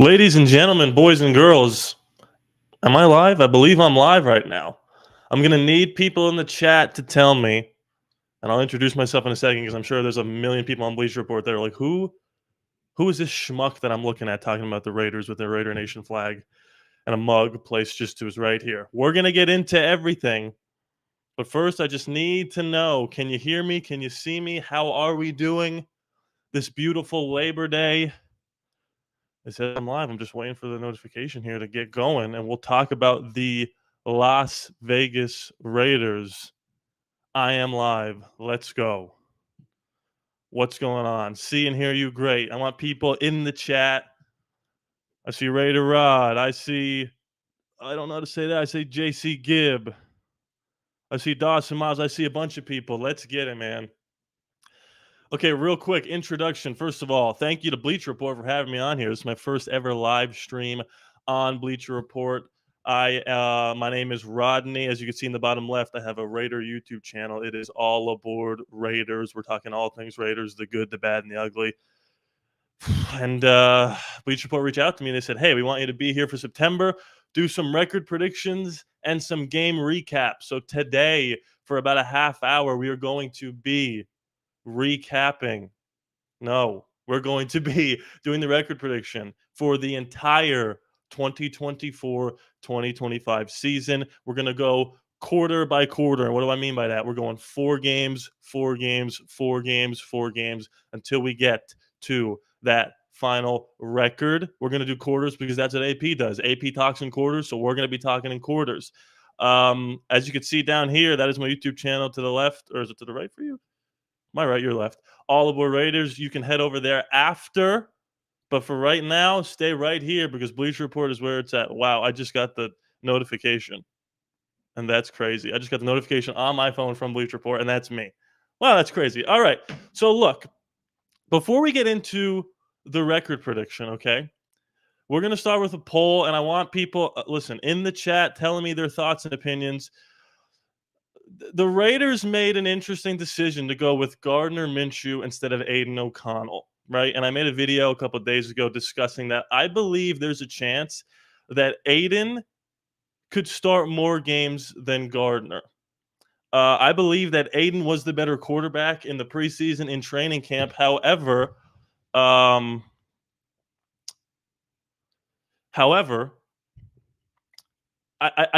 Ladies and gentlemen, boys and girls, am I live? I believe I'm live right now. I'm going to need people in the chat to tell me, and I'll introduce myself in a second because I'm sure there's a million people on Bleacher Report that are like, who is this schmuck that I'm looking at talking about the Raiders with their Raider Nation flag and a mug placed just to his right here? We're going to get into everything, but first I just need to know, can you hear me? Can you see me? How are we doing this beautiful Labor Day? It says I'm live. I'm just waiting for the notification here to get going, and we'll talk about the Las Vegas Raiders. I am live. Let's go. What's going on? See and hear you. Great. I want people in the chat. I see Raider Rod. I don't know how to say that. I see JC Gibb. I see Dawson Miles. I see a bunch of people. Let's get it, man. Okay, real quick introduction. First of all, thank you to Bleacher Report for having me on here. This is my first ever live stream on Bleacher Report. My name is Rodney. As you can see in the bottom left, I have a Raider YouTube channel. It is ALLaBorde Raiders. We're talking all things Raiders, the good, the bad, and the ugly. And Bleacher Report reached out to me and they said, hey, we want you to be here for September, do some record predictions and some game recaps. So today, for about a half hour, we are going to be recapping. No, we're going to be doing the record prediction for the entire 2024-2025 season. We're going to go quarter by quarter. And what do I mean by that? We're going 4 games, 4 games, 4 games, 4 games until we get to that final record. We're going to do quarters because that's what AP does. AP talks in quarters, so we're going to be talking in quarters. As you can see down here, that is my YouTube channel to the left, or is it to the right for you? My right, your left. ALLaBorde Raiders. You can head over there after. But for right now, stay right here because Bleacher Report is where it's at. Wow, I just got the notification. And that's crazy. I just got the notification on my phone from Bleacher Report, and that's me. Wow, that's crazy. All right. So look, before we get into the record prediction, okay, we're going to start with a poll, and I want people, listen, in the chat telling me their thoughts and opinions. The Raiders made an interesting decision to go with Gardner Minshew instead of Aiden O'Connell, right? And I made a video a couple of days ago discussing that. I believe there's a chance that Aiden could start more games than Gardner. I believe that Aiden was the better quarterback in the preseason in training camp. However, I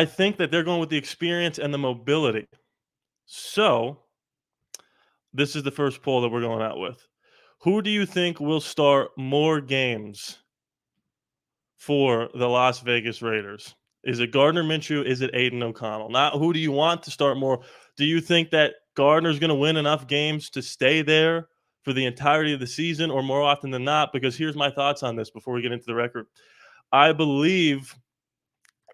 think that they're going with the experience and the mobility. So this is the first poll that we're going out with. Who do you think will start more games for the Las Vegas Raiders? Is it Gardner Minshew? Is it Aiden O'Connell? Not who do you want to start more. Do you think that Gardner's going to win enough games to stay there for the entirety of the season, or more often than not? Because here's my thoughts on this before we get into the record. I believe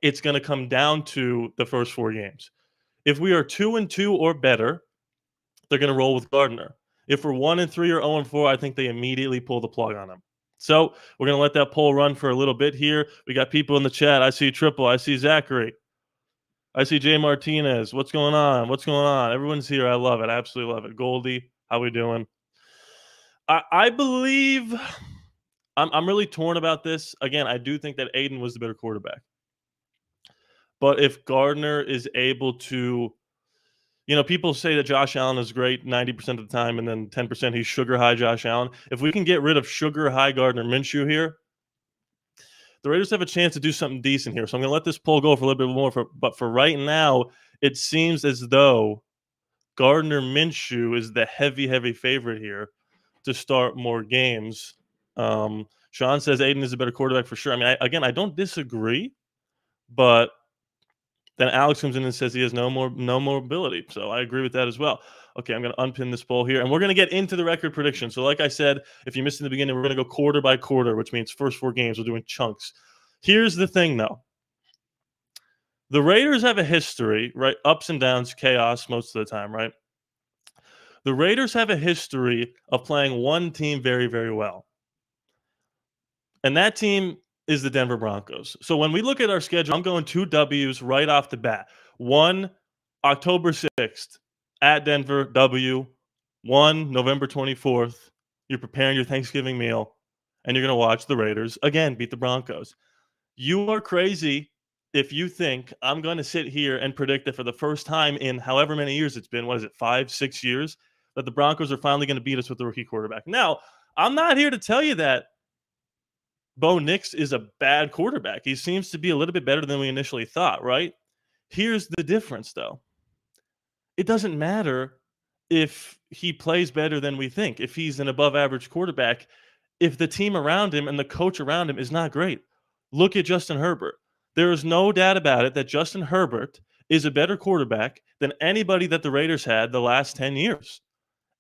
it's going to come down to the first 4 games. If we are 2-2 or better, they're going to roll with Gardner. If we're 1-3 or 0-4, I think they immediately pull the plug on him. So we're going to let that poll run for a little bit here. We got people in the chat. I see Triple. I see Zachary. I see Jay Martinez. What's going on? What's going on? Everyone's here. I love it. I absolutely love it. Goldie, how we doing? I believe I'm really torn about this. Again, I do think that Aiden was the better quarterback. But if Gardner is able to, people say that Josh Allen is great 90% of the time, and then 10% he's sugar high Josh Allen. If we can get rid of sugar high Gardner Minshew here, the Raiders have a chance to do something decent here. So I'm going to let this poll go for a little bit more. But for right now, it seems as though Gardner Minshew is the heavy favorite here to start more games. Sean says Aiden is a better quarterback for sure. I mean, I don't disagree, but then Alex comes in and says he has no more mobility. So I agree with that as well. Okay, I'm going to unpin this poll here, and we're going to get into the record prediction. So like I said, if you missed in the beginning, we're going to go quarter by quarter, which means first 4 games. We're doing chunks. Here's the thing, though. The Raiders have a history, right? Ups and downs, chaos most of the time, right? The Raiders have a history of playing one team very, very well. And that team is the Denver Broncos. So when we look at our schedule, I'm going 2 W's right off the bat. 1, October 6th, at Denver, W. 1, November 24th, you're preparing your Thanksgiving meal. and you're going to watch the Raiders again beat the Broncos. You are crazy if you think I'm going to sit here and predict that for the first time in however many years it's been, what is it, 5, 6 years, that the Broncos are finally going to beat us with the rookie quarterback. Now, I'm not here to tell you that Bo Nix is a bad quarterback. He seems to be a little bit better than we initially thought, right? Here's the difference, though. It doesn't matter if he plays better than we think, if he's an above average quarterback, if the team around him and the coach around him is not great. Look at Justin Herbert. There is no doubt about it that Justin Herbert is a better quarterback than anybody that the Raiders had the last 10 years.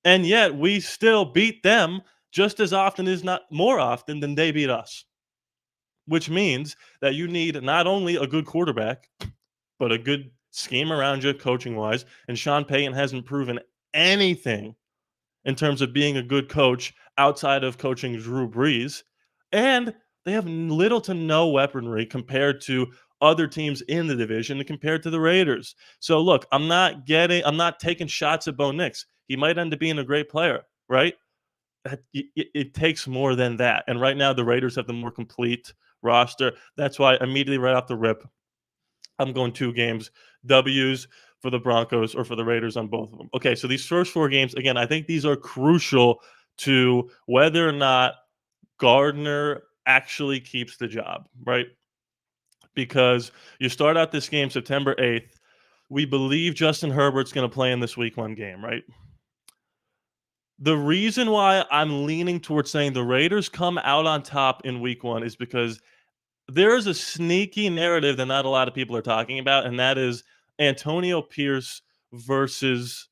And yet we still beat them just as often, if not more often, than they beat us. Which means that you need not only a good quarterback, but a good scheme around you coaching wise. And Sean Payton hasn't proven anything in terms of being a good coach outside of coaching Drew Brees. And they have little to no weaponry compared to other teams in the division and compared to the Raiders. So look, I'm not taking shots at Bo Nix. He might end up being a great player, right? It takes more than that. And right now the Raiders have the more complete roster. That's why immediately right off the rip, I'm going 2 games, W's for the Broncos or for the Raiders on both of them. Okay, so these first 4 games, again, I think these are crucial to whether or not Gardner actually keeps the job, right? Because you start out this game September 8th. We believe Justin Herbert's going to play in this week 1 game, right? The reason why I'm leaning towards saying the Raiders come out on top in week 1 is because there is a sneaky narrative that not a lot of people are talking about, and that is Antonio Pierce versus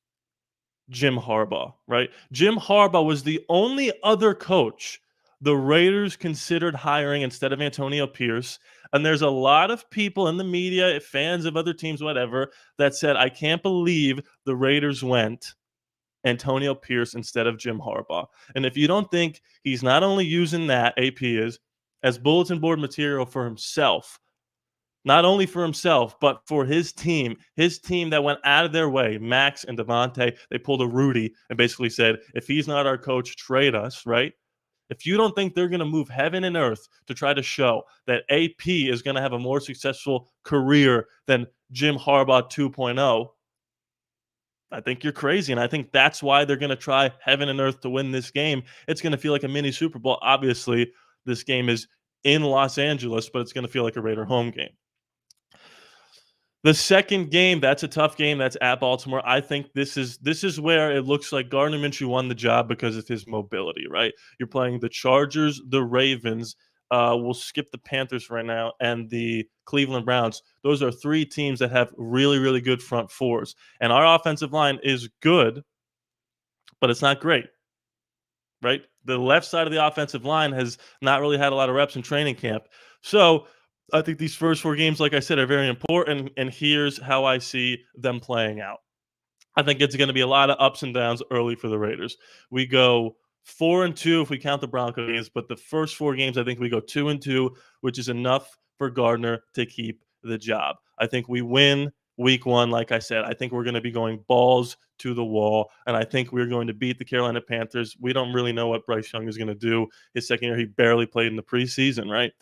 Jim Harbaugh, right? Jim Harbaugh was the only other coach the Raiders considered hiring instead of Antonio Pierce. And there's a lot of people in the media, fans of other teams, whatever, that said, I can't believe the Raiders went Antonio Pierce instead of Jim Harbaugh. And if you don't think he's not only using that, AP is, as bulletin board material for himself, not only for himself, but for his team that went out of their way, Max and Devontae, they pulled a Rudy and basically said, if he's not our coach, trade us, right? If you don't think they're going to move heaven and earth to try to show that AP is going to have a more successful career than Jim Harbaugh 2.0, I think you're crazy. And I think that's why they're going to try heaven and earth to win this game. It's going to feel like a mini Super Bowl. Obviously, this game is in Los Angeles, but it's going to feel like a Raider home game. The second game, that's a tough game. That's at Baltimore. I think this is where it looks like Gardner Minshew won the job because of his mobility, right? You're playing the Chargers, the Ravens. We'll skip the Panthers right now, and the Cleveland Browns. Those are 3 teams that have really, really good front fours. And our offensive line is good, but it's not great, right? The left side of the offensive line has not really had a lot of reps in training camp. So I think these first 4 games, like I said, are very important, and here's how I see them playing out. I think it's going to be a lot of ups and downs early for the Raiders. We go 4-2 if we count the Broncos games, but the first 4 games, I think we go 2-2, which is enough for Gardner to keep the job. I think we win week 1, like I said. I think we're going to be going balls to the wall, and I think we're going to beat the Carolina Panthers. We don't really know what Bryce Young is going to do. His second year, he barely played in the preseason, right?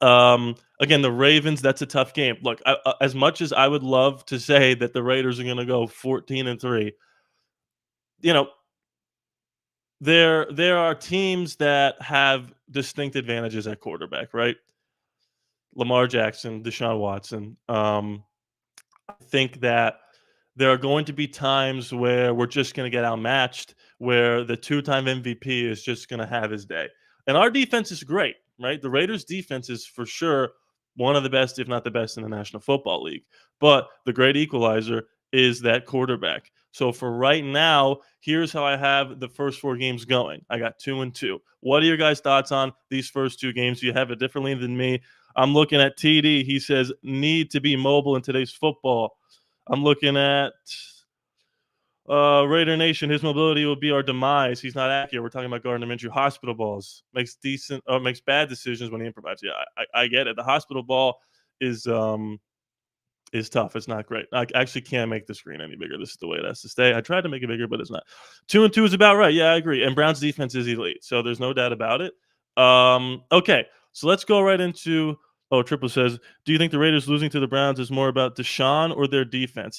Again, the Ravens, that's a tough game. Look, as much as I would love to say that the Raiders are going to go 14-3, you know, there are teams that have distinct advantages at quarterback, right? Lamar Jackson, Deshaun Watson. I think that there are going to be times where we're just going to get outmatched, where the 2-time MVP is just going to have his day. And our defense is great, right? The Raiders' defense is for sure one of the best, if not the best, in the National Football League. But the great equalizer is that quarterback. So for right now, here's how I have the first 4 games going. I got 2-2. What are your guys' thoughts on these first 2 games? You have it differently than me. I'm looking at TD. He says, need to be mobile in today's football. I'm looking at Raider Nation. His mobility will be our demise. He's not accurate. We're talking about Gardner Minshew. Hospital balls. Makes bad decisions when he improvises. Yeah, I get it. The hospital ball is is tough. It's not great. I actually can't make the screen any bigger. This is the way it has to stay. I tried to make it bigger, but it's not. 2-2 is about right. Yeah, I agree. And Brown's defense is elite, so there's no doubt about it. Okay, so let's go right into. Oh, Triple says, do you think the Raiders losing to the Browns is more about Deshaun or their defense?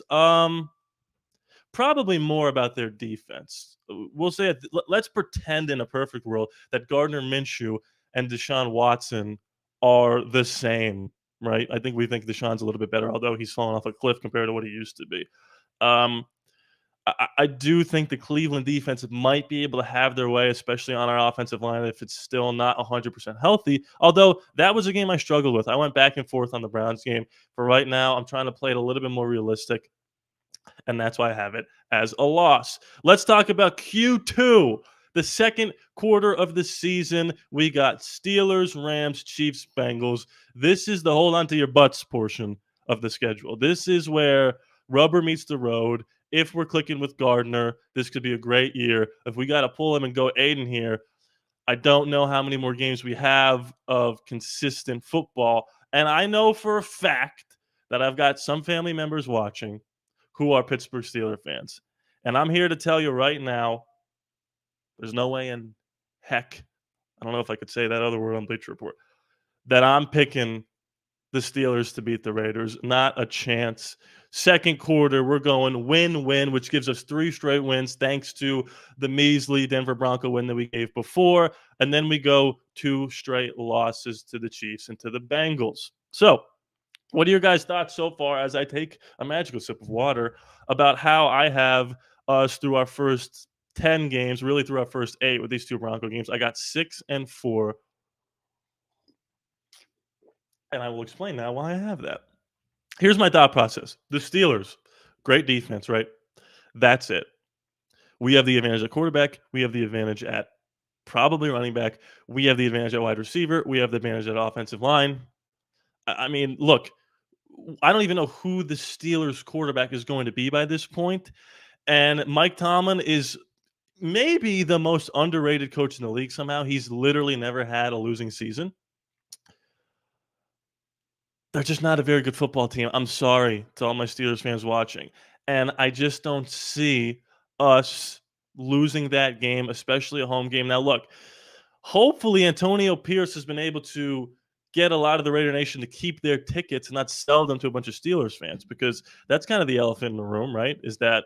Probably more about their defense. We'll say let's pretend in a perfect world that Gardner Minshew and Deshaun Watson are the same, right? I think we think Deshaun's a little bit better, although he's fallen off a cliff compared to what he used to be. I do think the Cleveland defense might be able to have their way, especially on our offensive line, if it's still not 100% healthy. Although that was a game I struggled with. I went back and forth on the Browns game. For right now, I'm trying to play it a little bit more realistic, and that's why I have it as a loss. Let's talk about Q2, the second quarter of the season. We got Steelers, Rams, Chiefs, Bengals. This is the hold on to your butts portion of the schedule. This is where rubber meets the road. If we're clicking with Gardner, this could be a great year. If we got to pull him and go Aiden here, I don't know how many more games we have of consistent football. And I know for a fact that I've got some family members watching who are Pittsburgh Steelers fans. And I'm here to tell you right now, there's no way in heck, I don't know if I could say that other word on Bleacher Report, that I'm picking the Steelers to beat the Raiders. Not a chance. Second quarter, we're going win-win, which gives us 3 straight wins thanks to the measly Denver Bronco win that we gave before. And then we go 2 straight losses to the Chiefs and to the Bengals. So, what are your guys' thoughts so far as I take a magical sip of water about how I have us through our first 10 games, really through our first 8 with these 2 Bronco games? I got 6-4. And I will explain now why I have that. Here's my thought process. The Steelers, great defense, right? That's it. We have the advantage at quarterback. We have the advantage at probably running back. We have the advantage at wide receiver. We have the advantage at offensive line. I mean, look, I don't even know who the Steelers quarterback is going to be by this point. And Mike Tomlin is maybe the most underrated coach in the league somehow. He's literally never had a losing season. They're just not a very good football team. I'm sorry to all my Steelers fans watching. And I just don't see us losing that game, especially a home game. Now, look, hopefully Antonio Pierce has been able to get a lot of the Raider Nation to keep their tickets and not sell them to a bunch of Steelers fans, because that's kind of the elephant in the room, right? Is that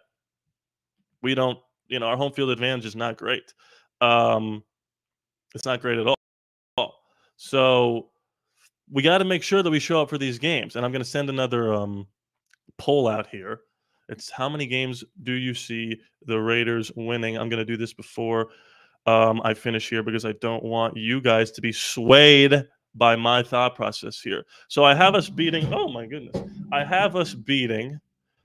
we don't, our home field advantage is not great. It's not great at all. So we got to make sure that we show up for these games. And I'm going to send another poll out here. It's how many games do you see the Raiders winning? I'm going to do this before I finish here because I don't want you guys to be swayed by my thought process here. So I have us beating, oh my goodness, I have us beating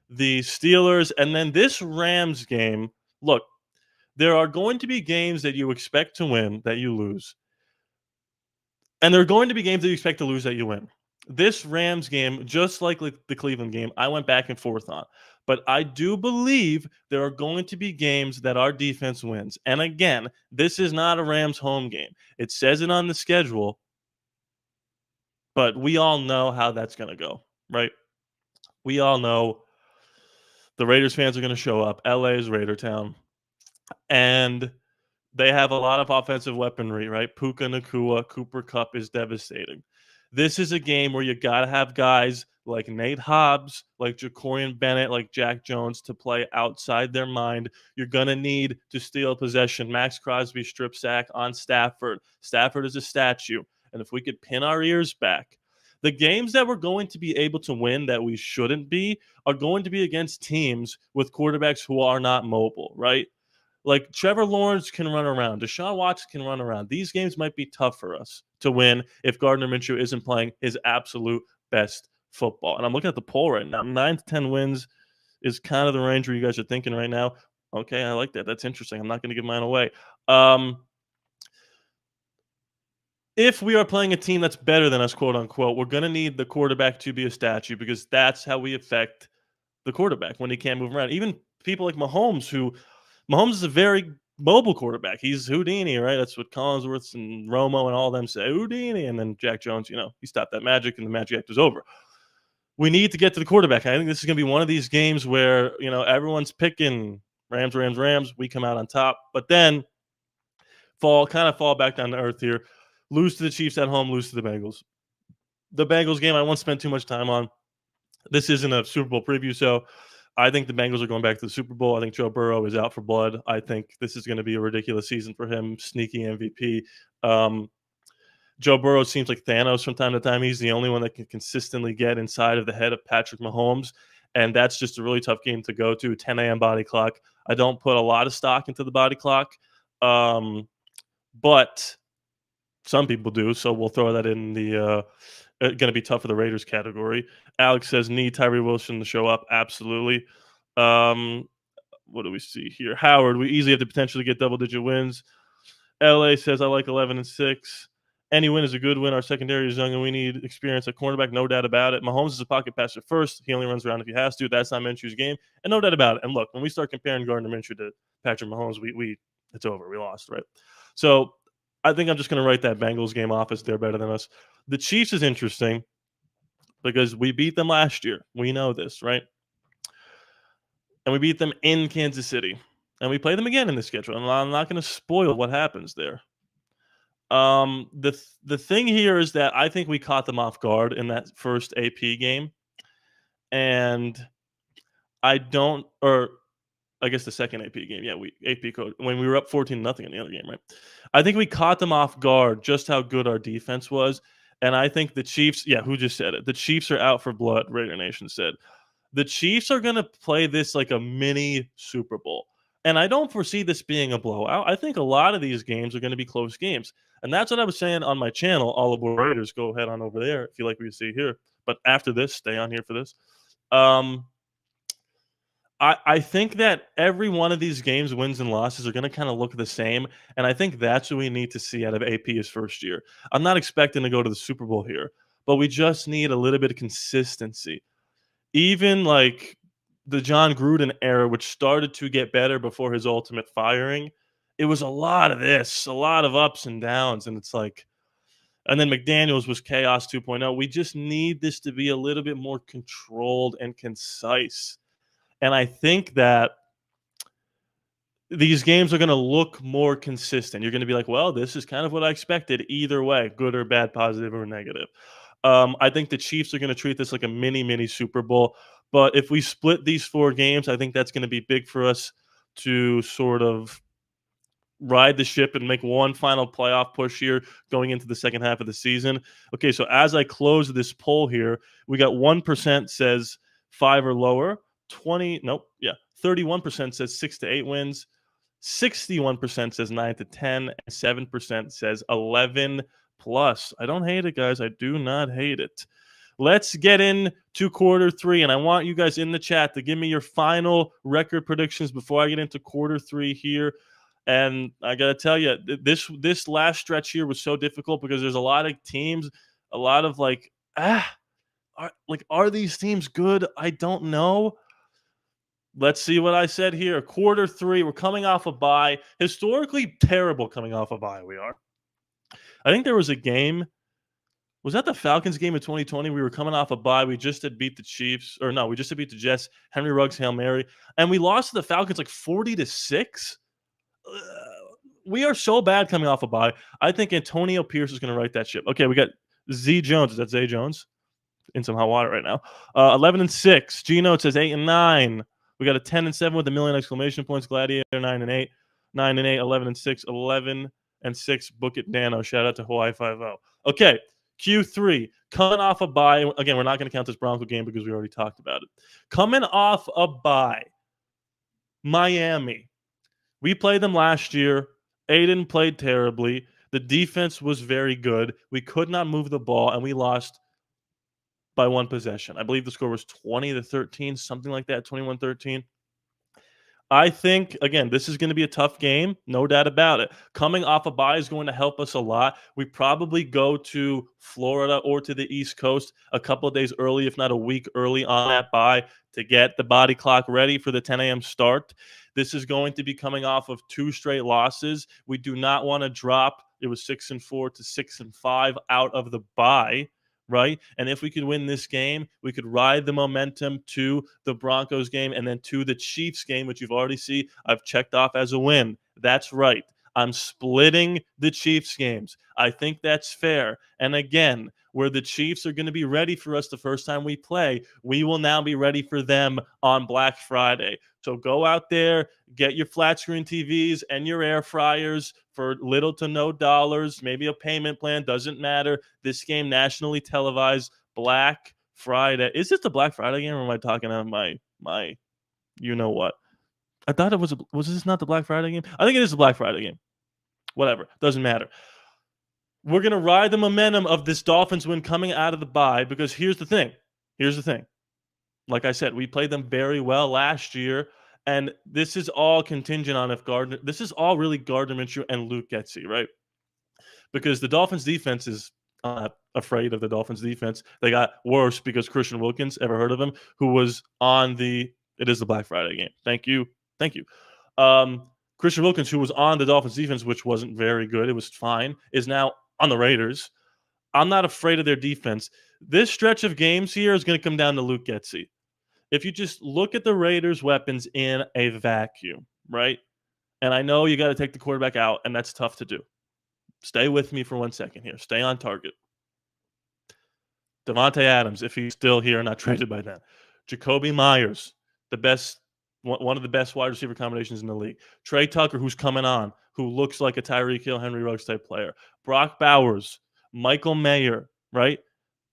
the Steelers. And then this Rams game, look, there are going to be games that you expect to win that you lose. And there are going to be games that you expect to lose that you win. This Rams game, just like the Cleveland game, I went back and forth on. But I do believe there are going to be games that our defense wins. And again, this is not a Rams home game. It says it on the schedule, but we all know how that's going to go, right? We all know the Raiders fans are going to show up. LA is Raider Town. And they have a lot of offensive weaponry, right? Puka Nacua, Cooper Kupp is devastating. This is a game where you got to have guys like Nate Hobbs, like Jacorian Bennett, like Jack Jones to play outside their mind. You're going to need to steal possession. Max Crosby strip sack on Stafford. Stafford is a statue. And if we could pin our ears back, the games that we're going to be able to win that we shouldn't be are going to be against teams with quarterbacks who are not mobile, right? Like Trevor Lawrence can run around. Deshaun Watson can run around. These games might be tough for us to win if Gardner Minshew isn't playing his absolute best football. And I'm looking at the poll right now. 9 to 10 wins is kind of the range where you guys are thinking right now. Okay, I like that. That's interesting. I'm not going to give mine away. If we are playing a team that's better than us, quote unquote, we're going to need the quarterback to be a statue, because that's how we affect the quarterback when he can't move around. Even people like Mahomes is a very mobile quarterback. He's Houdini, right? That's what Collinsworth and Romo and all of them say. Houdini. And then Jack Jones, he stopped that magic and the magic act was over. we need to get to the quarterback. I think this is going to be one of these games where, everyone's picking Rams, Rams, Rams. We come out on top, but then fall back down to earth here. Lose to the Chiefs at home, lose to the Bengals. The Bengals game I won't spend too much time on. This isn't a Super Bowl preview, so I think the Bengals are going back to the Super Bowl. I think Joe Burrow is out for blood. I think this is going to be a ridiculous season for him, sneaky MVP. Joe Burrow seems like Thanos from time to time. He's the only one that can consistently get inside of the head of Patrick Mahomes, and that's just a really tough game to go to. 10 a.m. body clock. I don't put a lot of stock into the body clock, but some people do, so we'll throw that in the going to be tough for the Raiders category. Alex says, need Tyree Wilson to show up. Absolutely. What do we see here? Howard, we easily have the potential to get double-digit wins. LA says, I like 11-6. Any win is a good win. Our secondary is young, and we need experience at cornerback. No doubt about it. Mahomes is a pocket passer first. He only runs around if he has to. That's not Minshew's game, and no doubt about it. And look, when we start comparing Gardner Minshew to Patrick Mahomes, we it's over. We lost, right? So I think I'm just going to write that Bengals game off as they're better than us. The Chiefs is interesting because we beat them last year. We know this, right? And we beat them in Kansas City. And we play them again in the schedule. And I'm not going to spoil what happens there. The thing here is that I think we caught them off guard in that first AP game. And I guess the second AP game. Yeah, AP code when we were up 14-0 in the other game, right? I think we caught them off guard just how good our defense was. And I think the Chiefs, who just said it? The Chiefs are out for blood, Raider Nation said. The Chiefs are going to play this like a mini Super Bowl. And I don't foresee this being a blowout. I think a lot of these games are going to be close games. And that's what I was saying on my channel, ALLaBorde Raiders. Go ahead on over there if you like what you see here. But after this, stay on here for this. I think that every one of these games, wins and losses, are going to kind of look the same. And I think that's what we need to see out of AP his first year. I'm not expecting to go to the Super Bowl here, but we just need a little bit of consistency. Even like the John Gruden era, which started to get better before his ultimate firing, it was a lot of this, a lot of ups and downs. And it's like, and then McDaniels was chaos 2.0. We just need this to be a little bit more controlled and concise. And I think that these games are going to look more consistent. You're going to be like, well, this is kind of what I expected either way, good or bad, positive or negative. I think the Chiefs are going to treat this like a mini Super Bowl. But if we split these 4 games, I think that's going to be big for us to sort of ride the ship and make one final playoff push here going into the second half of the season. Okay, so as I close this poll here, we got 1% says 5 or lower. 31% says 6 to 8 wins, 61% says 9 to 10, and 7% says 11 plus. I don't hate it, guys. I do not hate it. Let's get into quarter 3, and I want you guys in the chat to give me your final record predictions before I get into quarter 3 here. And I got to tell you, this last stretch here was so difficult because there's a lot of teams, a lot of are these teams good? I don't know. Let's see what I said here. Quarter 3, we're coming off a bye. Historically terrible coming off a bye, we are. I think there was a game. Was that the Falcons game of 2020? We were coming off a bye. We just had beat the Chiefs. Or no, we just had beat the Jets. Henry Ruggs, Hail Mary. And we lost to the Falcons like 40-6. We are so bad coming off a bye. I think Antonio Pierce is going to right that ship. Okay, we got Z Jones. Is that Zay Jones? In some hot water right now. 11-6. Gino says 8-9. We got a 10-7 with a million exclamation points. Gladiator 9-8, 9-8, 11-6, 11-6. Book it, Dano. Shout out to Hawaii 5-0. Okay, Q3 coming off a bye. Again, we're not going to count this Bronco game because we already talked about it. Coming off a bye, Miami. We played them last year. Aiden played terribly. The defense was very good. We could not move the ball, and we lost by 1 possession. I believe the score was 20-13, something like that, 21-13. I think, again, this is going to be a tough game, no doubt about it. Coming off a bye is going to help us a lot. We probably go to Florida or to the East Coast a couple of days early, if not a week early on that bye, to get the body clock ready for the 10 a.m. start. This is going to be coming off of 2 straight losses. We do not want to drop. It was 6-4 to 6-5 out of the bye. right? And if we could win this game, we could ride the momentum to the Broncos game and then to the Chiefs game, which you've already seen I've checked off as a win. That's right. I'm splitting the Chiefs games. I think that's fair. And again, where the Chiefs are going to be ready for us the first time we play, we will now be ready for them on Black Friday. So go out there, get your flat screen TVs and your air fryers for little to no dollars, maybe a payment plan, doesn't matter. This game nationally televised Black Friday. Is this the Black Friday game or am I talking on my you know what? I thought it was this not the Black Friday game? I think it is the Black Friday game. Whatever, doesn't matter. We're going to ride the momentum of this Dolphins win coming out of the bye because here's the thing. Here's the thing. Like I said, we played them very well last year, and this is all contingent on if Gardner. This is all really Gardner Minshew and Luke Getsy, right? Because the Dolphins defense is afraid of the Dolphins defense. They got worse because Christian Wilkins, ever heard of him, who was on the. It is the Black Friday game. Thank you. Christian Wilkins, who was on the Dolphins defense, which wasn't very good, it was fine, is now on the Raiders. I'm not afraid of their defense. This stretch of games here is going to come down to Luke Getsy. If you just look at the Raiders' weapons in a vacuum, right? And I know you got to take the quarterback out, and that's tough to do. Stay with me for 1 second here. Stay on target. Devontae Adams, if he's still here, not traded by then. Jacoby Myers, one of the best wide receiver combinations in the league. Trey Tucker, who's coming on, who looks like a Tyreek Hill, Henry Ruggs type player. Brock Bowers, Michael Mayer, right?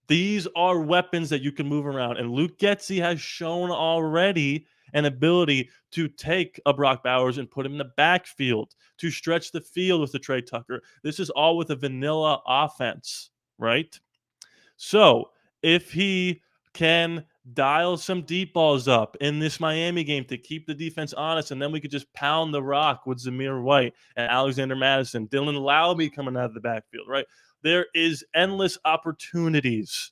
These are weapons that you can move around. And Luke Getsy has shown already an ability to take a Brock Bowers and put him in the backfield, to stretch the field with the Trey Tucker. This is all with a vanilla offense, right? So if he can dial some deep balls up in this Miami game to keep the defense honest, and then we could just pound the rock with Zamir White and Alexander Madison, Dylan Laube coming out of the backfield, right? There is endless opportunities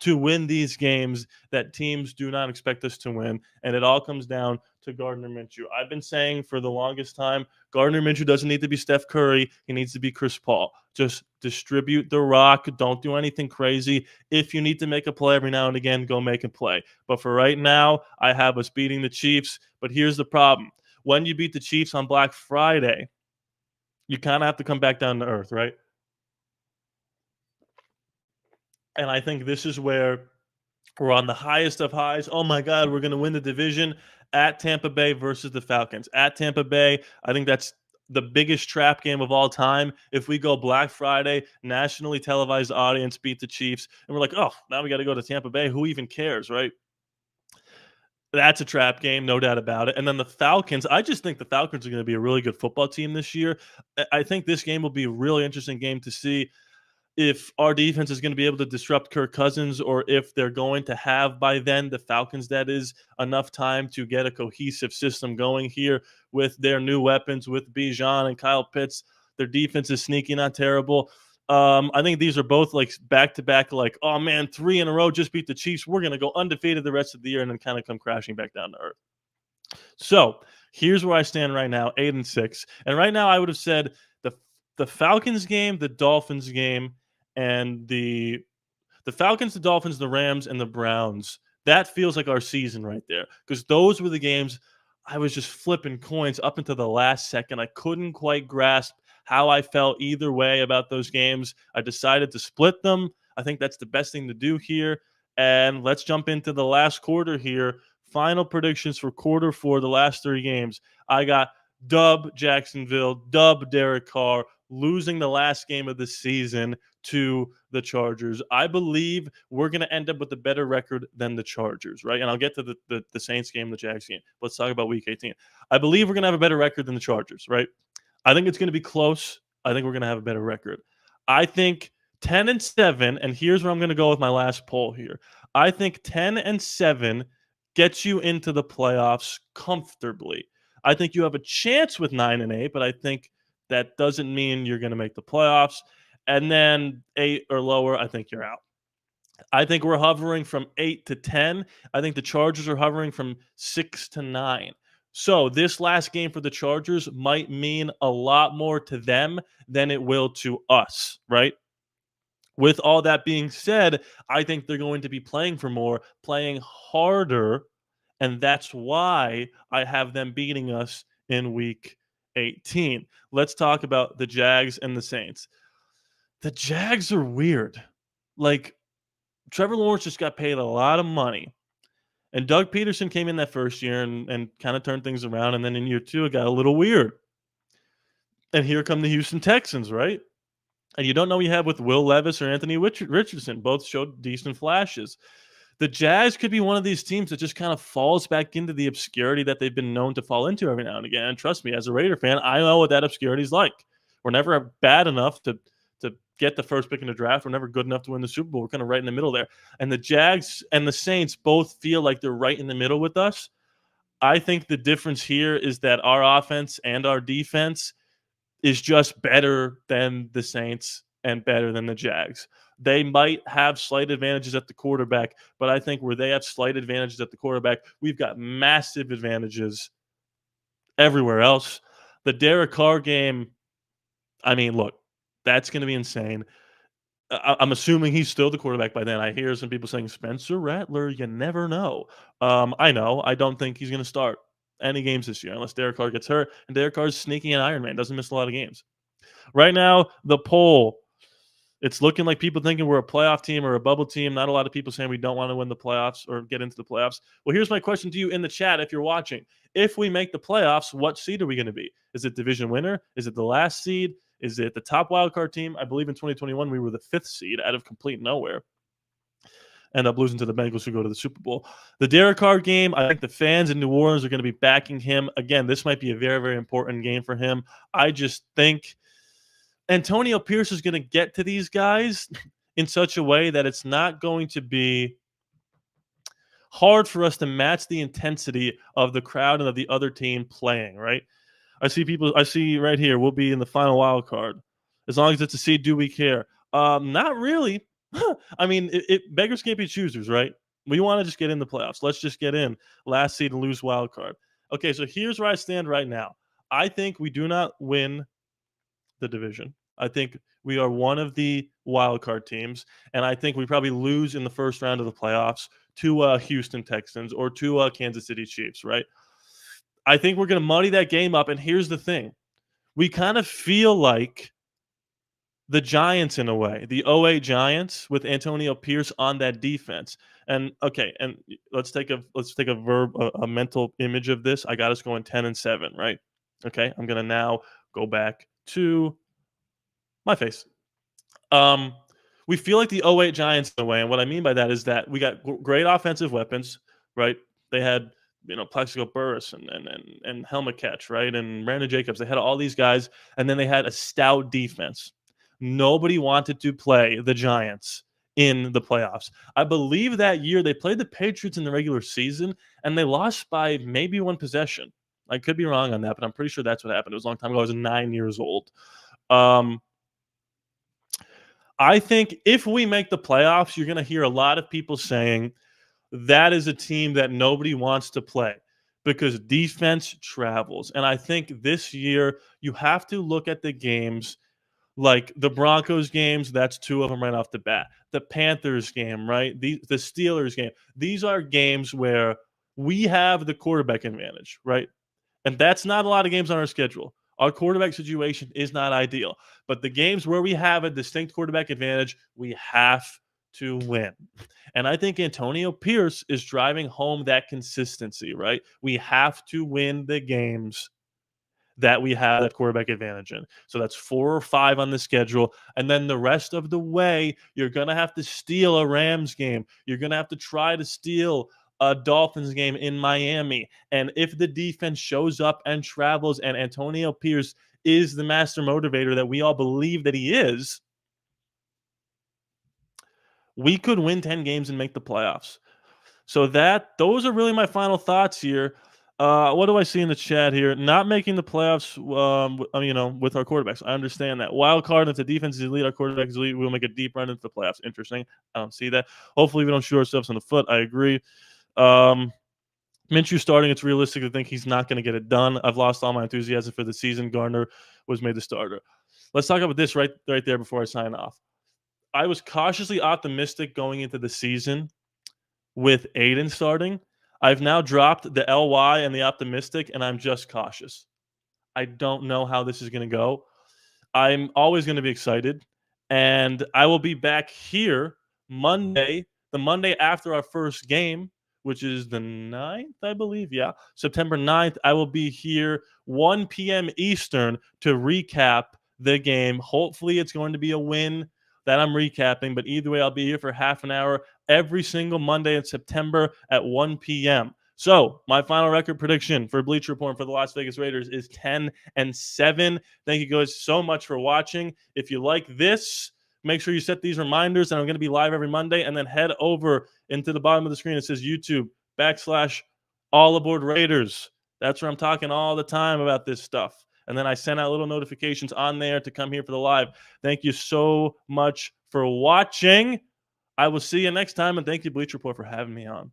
to win these games that teams do not expect us to win, and it all comes down to Gardner Minshew. I've been saying for the longest time, Gardner Minshew doesn't need to be Steph Curry. He needs to be Chris Paul. Just distribute the rock. Don't do anything crazy. If you need to make a play every now and again, go make a play. But for right now, I have us beating the Chiefs. But here's the problem. When you beat the Chiefs on Black Friday, you kind of have to come back down to earth, right? And I think this is where we're on the highest of highs. Oh my God, we're going to win the division at Tampa Bay versus the Falcons. At Tampa Bay, I think that's the biggest trap game of all time. If we go Black Friday, nationally televised audience beat the Chiefs, and we're like, oh, now we got to go to Tampa Bay. Who even cares, right? That's a trap game, no doubt about it. And then the Falcons, I just think the Falcons are going to be a really good football team this year. I think this game will be a really interesting game to see if our defense is going to be able to disrupt Kirk Cousins, or if they're going to have by then, the Falcons, that is, enough time to get a cohesive system going here with their new weapons, with Bijan and Kyle Pitts. Their defense is sneaky, not terrible. I think these are both like back-to-back, like, oh man, 3 in a row, just beat the Chiefs. We're going to go undefeated the rest of the year and then kind of come crashing back down to earth. So here's where I stand right now, 8-6. And right now I would have said the Falcons game, the Dolphins game, and the Falcons, the Dolphins, the Rams, and the Browns. That feels like our season right there, because those were the games I was just flipping coins up until the last second. I couldn't quite grasp how I felt either way about those games. I decided to split them. I think that's the best thing to do here. And let's jump into the last quarter here. Final predictions for quarter 4, the last 3 games. I got dub Jacksonville, dub Derek Carr, losing the last game of the season to the Chargers. I believe we're going to end up with a better record than the Chargers, right? And I'll get to the Saints game, the Jags game. Let's talk about Week 18. I believe we're going to have a better record than the Chargers, right? I think it's going to be close. I think we're going to have a better record. I think 10-7, and here's where I'm going to go with my last poll here. I think 10-7 gets you into the playoffs comfortably. I think you have a chance with 9-8, but I think that doesn't mean you're going to make the playoffs. And then 8 or lower, I think you're out. I think we're hovering from 8 to 10. I think the Chargers are hovering from 6 to 9. So this last game for the Chargers might mean a lot more to them than it will to us, right? With all that being said, I think they're going to be playing for more, playing harder, and that's why I have them beating us in week 18. Let's talk about the Jags and the Saints. The Jags are weird. Like, Trevor Lawrence just got paid a lot of money. And Doug Peterson came in that first year and kind of turned things around. And then in year two, it got a little weird. And here come the Houston Texans, right? And you don't know what you have with Will Levis or Anthony Richardson. Both showed decent flashes. The Jazz could be one of these teams that just kind of falls back into the obscurity that they've been known to fall into every now and again. And trust me, as a Raider fan, I know what that obscurity is like. We're never bad enough to get the first pick in the draft. We're never good enough to win the Super Bowl. We're kind of right in the middle there. And the Jags and the Saints both feel like they're right in the middle with us. I think the difference here is that our offense and our defense is just better than the Saints and better than the Jags. They might have slight advantages at the quarterback, but I think where they have slight advantages at the quarterback, we've got massive advantages everywhere else. The Derek Carr game, I mean, look, that's going to be insane. I'm assuming he's still the quarterback by then. I hear some people saying Spencer Rattler. You never know. I know. I don't think he's going to start any games this year unless Derek Carr gets hurt. And Derek Carr's sneaky and Iron Man. Doesn't miss a lot of games. Right now, the poll, it's looking like people thinking we're a playoff team or a bubble team. Not a lot of people saying we don't want to win the playoffs or get into the playoffs. Well, here's my question to you in the chat if you're watching. If we make the playoffs, what seed are we going to be? Is it division winner? Is it the last seed? Is it the top wildcard team? I believe in 2021 we were the 5th seed out of complete nowhere. End up losing to the Bengals who go to the Super Bowl. The Derek Carr game, I think the fans in New Orleans are going to be backing him. Again, this might be a very, very important game for him. I just think Antonio Pierce is going to get to these guys in such a way that it's not going to be hard for us to match the intensity of the crowd and of the other team playing, right? I see right here, we'll be in the final wild card. As long as it's a seed, do we care? Not really. I mean, beggars can't be choosers, right? We want to just get in the playoffs. Let's just get in last seed and lose wild card. Okay, so here's where I stand right now. I think we do not win the division. I think we are one of the wild card teams, and I think we probably lose in the first round of the playoffs to Houston Texans or to Kansas City Chiefs, right? I think we're going to muddy that game up, and here's the thing. We kind of feel like the Giants in a way, the 08 Giants with Antonio Pierce on that defense. And okay, and let's take a mental image of this. I got us going 10-7, right? Okay, I'm going to now go back to my face. We feel like the 08 Giants in a way, and what I mean by that is that we got great offensive weapons, right? They had Plaxico Burress and Helmet Catch, right? And Brandon Jacobs. They had all these guys, and then they had a stout defense. Nobody wanted to play the Giants in the playoffs. I believe that year they played the Patriots in the regular season, and they lost by maybe one possession. I could be wrong on that, but I'm pretty sure that's what happened. It was a long time ago. I was 9 years old. I think if we make the playoffs, you're going to hear a lot of people saying that is a team that nobody wants to play because defense travels. And I think this year you have to look at the games like the Broncos games. That's 2 of them right off the bat. The Panthers game, right? The Steelers game. These are games where we have the quarterback advantage, right? And that's not a lot of games on our schedule. Our quarterback situation is not ideal. But the games where we have a distinct quarterback advantage, we have to win. And I think Antonio Pierce is driving home that consistency, right? We have to win the games that we have that quarterback advantage in. So that's 4 or 5 on the schedule. And then the rest of the way, you're going to have to steal a Rams game. You're going to have to try to steal a Dolphins game in Miami. And if the defense shows up and travels and Antonio Pierce is the master motivator that we all believe that he is, we could win 10 games and make the playoffs. So those are really my final thoughts here. What do I see in the chat here? Not making the playoffs, with our quarterbacks. I understand that. Wild card, if the defense is elite, our quarterback is elite, we'll make a deep run into the playoffs. Interesting. I don't see that. Hopefully, we don't shoot ourselves in the foot. I agree. Minshew starting, it's realistic to think he's not going to get it done. I've lost all my enthusiasm for the season. Gardner was made the starter. Let's talk about this right there before I sign off. I was cautiously optimistic going into the season with Aiden starting. I've now dropped the LY and the optimistic, and I'm just cautious. I don't know how this is going to go. I'm always going to be excited, and I will be back here Monday, the Monday after our first game, which is the 9th, I believe. Yeah, September 9th. I will be here 1 p.m. Eastern to recap the game. Hopefully, it's going to be a win that I'm recapping, but either way, I'll be here for half an hour every single Monday in September at 1 p.m. So, my final record prediction for Bleacher Report for the Las Vegas Raiders is 10-7. Thank you guys so much for watching. If you like this, make sure you set these reminders, and I'm going to be live every Monday. And then head over into the bottom of the screen. It says YouTube /AllALLaBorde Raiders. That's where I'm talking all the time about this stuff. And then I send out little notifications on there to come here for the live. Thank you so much for watching. I will see you next time, and thank you, Bleacher Report, for having me on.